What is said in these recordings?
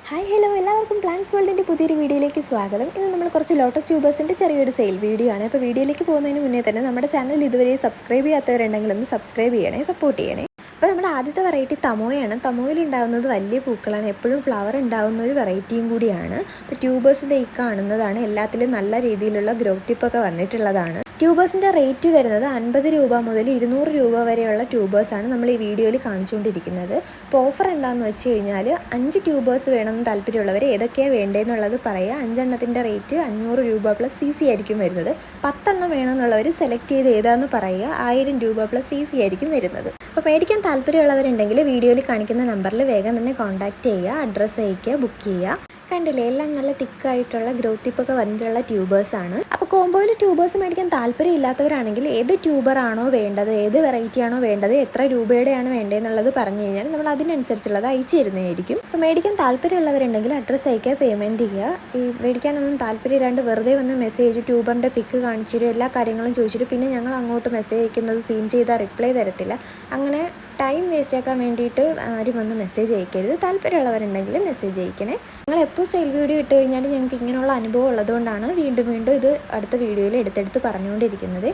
Hi hello എല്ലാവർക്കും plants വേൾഡിൻ്റെ പുതിയൊരു വീഡിയോയിലേക്ക് സ്വാഗതം. ഇന്ന് നമ്മൾ കുറച്ച് ലോട്ടസ് ട്യൂബേഴ്സിൻ്റെ ചെറിയൊരു സെയിൽ വീഡിയോ ആണ്. അപ്പോൾ വീഡിയോയിലേക്ക് പോകുന്നതിന് മുന്നേ തന്നെ നമ്മുടെ ചാനൽ ഇതുവരെ സബ്സ്ക്രൈബ് ചെയ്യാത്തവരുണ്ടെങ്കിൽ ഒന്ന് സബ്സ്ക്രൈബ് ചെയ്യണേ, സപ്പോർട്ട് ചെയ്യണേ. അപ്പോൾ നമ്മുടെ ആദ്യത്തെ വെറൈറ്റി തമോയാണ്. തമോയിൽ ഉണ്ടാകുന്നത് വലിയ പൂക്കളാണ്, എപ്പോഴും ഫ്ലവർ ഉണ്ടാകുന്ന ഒരു വെറൈറ്റിയും കൂടിയാണ്. അപ്പോൾ ട്യൂബേഴ്സിൻ്റെ ഈ കാണുന്നതാണ്, എല്ലാത്തിലും നല്ല രീതിയിലുള്ള ഗ്രോത്ത് ടിപ്പൊക്കെ വന്നിട്ടുള്ളതാണ്. ട്യൂബേഴ്സിൻ്റെ റേറ്റ് വരുന്നത് 50 രൂപ മുതൽ 200 രൂപ വരെയുള്ള ട്യൂബേഴ്സാണ് നമ്മൾ ഈ വീഡിയോയിൽ കാണിച്ചുകൊണ്ടിരിക്കുന്നത്. അപ്പോൾ ഓഫർ എന്താണെന്ന് വെച്ച് കഴിഞ്ഞാൽ 5 ട്യൂബേഴ്സ് വേണമെന്ന് താല്പര്യമുള്ളവർ ഏതൊക്കെയാണ് വേണ്ടതെന്നുള്ളത് പറയുക. 5 എണ്ണത്തിൻ്റെ റേറ്റ് 500 രൂപ പ്ലസ് CC ആയിരിക്കും വരുന്നത്. 10 എണ്ണം വേണമെന്നുള്ളവർ സെലക്ട് ചെയ്ത് ഏതാണെന്ന് പറയുക. 1000 രൂപ പ്ലസ് CC ആയിരിക്കും വരുന്നത്. അപ്പോൾ മേടിക്കാൻ താല്പര്യമുള്ളവരുണ്ടെങ്കിൽ വീഡിയോയിൽ കാണിക്കുന്ന നമ്പറിൽ വേഗം തന്നെ കോൺടാക്റ്റ് ചെയ്യുക, അഡ്രസ്സ് അയയ്ക്കുക, ബുക്ക് ചെയ്യുക. കണ്ടില്ലേ, എല്ലാം നല്ല തിക്കായിട്ടുള്ള ഗ്രോത്ത് ടിപ്പൊക്കെ വന്നിട്ടുള്ള ട്യൂബേഴ്സാണ്. അപ്പോൾ കോംബോയിൽ ട്യൂബേഴ്സ് മേടിക്കാൻ താല്പര്യമില്ലാത്തവരാണെങ്കിൽ ഏത് ട്യൂബറാണോ വേണ്ടത്, ഏത് വെറൈറ്റി ആണോ വേണ്ടത്, എത്ര രൂപയുടെയാണ് വേണ്ടതെന്നുള്ളത് പറഞ്ഞു കഴിഞ്ഞാൽ നമ്മൾ അതിനനുസരിച്ചുള്ളത് അയച്ചു തരുന്നതായിരിക്കും. അപ്പോൾ മേടിക്കാൻ താല്പര്യമുള്ളവരുണ്ടെങ്കിൽ അഡ്രസ്സ് അയക്കുക, പേയ്മെൻറ്റ് ചെയ്യുക. ഈ മേടിക്കാനൊന്നും താല്പര്യമില്ലാണ്ട് വെറുതെ വന്ന് മെസ്സേജ് ട്യൂബറിൻ്റെ പിക്ക് കാണിച്ചിട്ട് എല്ലാ കാര്യങ്ങളും ചോദിച്ചിട്ട് പിന്നെ ഞങ്ങൾ അങ്ങോട്ട് മെസ്സേജ് അയക്കുന്നത് സീൻ ചെയ്താൽ റിപ്ലൈ തരത്തില്ല. അങ്ങനെ ടൈം വേസ്റ്റ് ആക്കാൻ വേണ്ടിയിട്ട് ആരും വന്ന് മെസ്സേജ് അയക്കരുത്. താല്പര്യമുള്ളവരുണ്ടെങ്കിൽ മെസ്സേജ് അയക്കണേ. നിങ്ങൾ എപ്പോൾ സെയിൽ വീഡിയോ ഇട്ട് കഴിഞ്ഞാൽ ഞങ്ങൾക്ക് ഇങ്ങനെയുള്ള അനുഭവം ഉള്ളതുകൊണ്ടാണ് വീണ്ടും ഇത് അടുത്ത വീഡിയോയിൽ എടുത്തെടുത്ത് പറഞ്ഞുകൊണ്ടിരിക്കുന്നത്.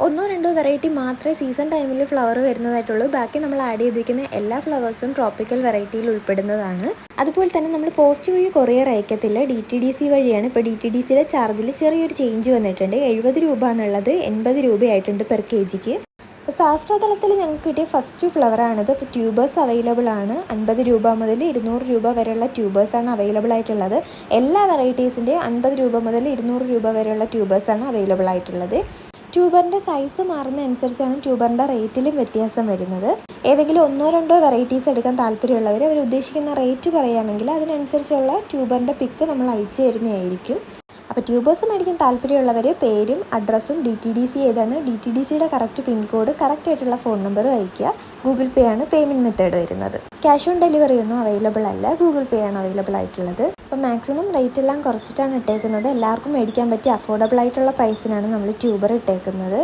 1-2 വെറൈറ്റി മാത്രമേ സീസൺ ടൈമിൽ ഫ്ലവർ വരുന്നതായിട്ടുള്ളൂ. ബാക്കി നമ്മൾ ആഡ് ചെയ്തിരിക്കുന്ന എല്ലാ ഫ്ലവേഴ്സും ട്രോപ്പിക്കൽ വെറൈറ്റിയിൽ ഉൾപ്പെടുന്നതാണ്. അതുപോലെ തന്നെ നമ്മൾ പോസ്റ്റ് വഴി കൊറിയർ അയക്കത്തില്ല, DTDC വഴിയാണ്. ഇപ്പോൾ DTDCയുടെ ചാർജിൽ ചെറിയൊരു ചേഞ്ച് വന്നിട്ടുണ്ട്. 70 രൂപ എന്നുള്ളത് 80 രൂപയായിട്ടുണ്ട് പെർ kgക്ക്. ശാസ്ത്രതലത്തിൽ ഞങ്ങൾക്ക് കിട്ടിയ ഫസ്റ്റ് ഫ്ലവറാണിത്. ഇപ്പോൾ ട്യൂബേഴ്സ് അവൈലബിൾ ആണ്. 50 രൂപ മുതൽ 200 രൂപ വരെയുള്ള ട്യൂബേഴ്സാണ് അവൈലബിൾ ആയിട്ടുള്ളത്. എല്ലാ വെറൈറ്റീസിൻ്റെ 50 രൂപ മുതൽ 200 രൂപ വരെയുള്ള ട്യൂബേഴ്സാണ് അവൈലബിൾ ആയിട്ടുള്ളത്. ട്യൂബറിൻ്റെ സൈസ് മാറുന്ന അനുസരിച്ചാണ് ട്യൂബറിൻ്റെ റേറ്റിലും വ്യത്യാസം വരുന്നത്. ഏതെങ്കിലും 1-2 വെറൈറ്റീസ് എടുക്കാൻ താല്പര്യമുള്ളവർ അവർ ഉദ്ദേശിക്കുന്ന റേറ്റ് പറയുകയാണെങ്കിൽ അതിനനുസരിച്ചുള്ള ട്യൂബറിൻ്റെ പിക്ക് നമ്മൾ അയച്ചു തരുന്നതായിരിക്കും. അപ്പോൾ ട്യൂബേഴ്സ് മേടിക്കാൻ താല്പര്യമുള്ളവർ പേരും അഡ്രസ്സും DTDC ഏതാണ്, DTDCയുടെ കറക്റ്റ് പിൻകോഡ്, കറക്റ്റായിട്ടുള്ള ഫോൺ നമ്പറും അയയ്ക്കുക. ഗൂഗിൾ പേ ആണ് പേയ്മെൻറ്റ് മെത്തേഡ് വരുന്നത്. ക്യാഷ് ഓൺ ഡെലിവറി ഒന്നും അവൈലബിൾ അല്ല, ഗൂഗിൾ പേ ആണ് അവൈലബിൾ ആയിട്ടുള്ളത്. അപ്പോൾ മാക്സിമം റേറ്റ് എല്ലാം കുറച്ചിട്ടാണ് ഇട്ടേക്കുന്നത്. എല്ലാവർക്കും മേടിക്കാൻ പറ്റിയ അഫോർഡബിൾ ആയിട്ടുള്ള പ്രൈസിനാണ് നമ്മൾ ട്യൂബർ ഇട്ടേക്കുന്നത്.